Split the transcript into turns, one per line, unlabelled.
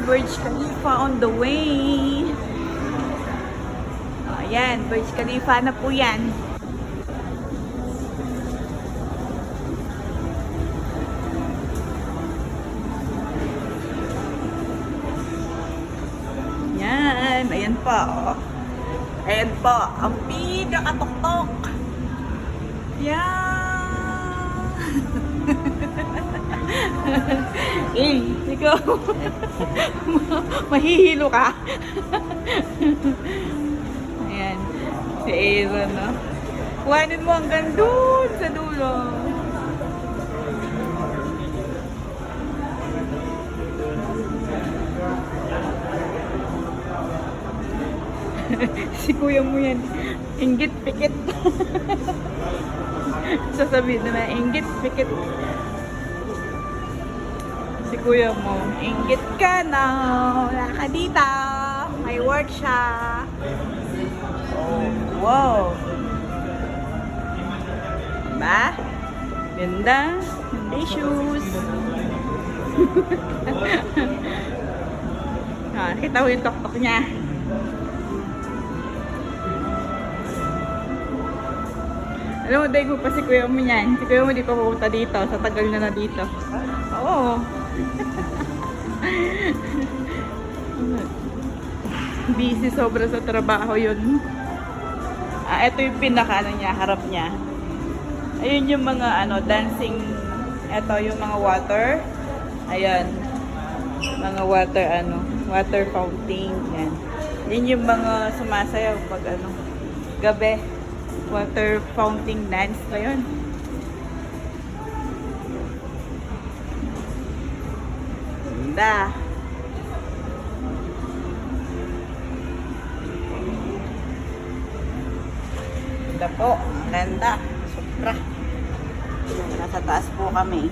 Burj Khalifa on the way. Ayan, Burj Khalifa na po yan. Yan, ayan po. Ayan po, ang pinakatuktok. Yan. Eh, ikaw. Mahihilo ka. Ayan, si Aaron, no? Kuhanin mo hanggang doon sa dulo. Si kuya mo yan, inggit pikit. Sasabihin na inggit pikit. Si kuya mo, inggit ka na. Wala ka dito. May work siya. Oh, wow. Diba? Ganda. Ganda shoes. Kita ko yung tok-tok niya. Alam mo, dahil mo pa si kuya mo yan. Si kuya mo di pa pupunta dito. Sa tagal na dito. Oo. Busy sobra sa trabaho yun. Ito yung pinaka niya, harap niya. Ayun yung mga dancing. Ito yung mga water. Ayan. Mga water water fountain. Yan. Yan yung mga sumasayaw pag gabi. Water fountain dance pa yun. Ganda. Ganda po. Ganda. Sobra. Nasa taas po kami.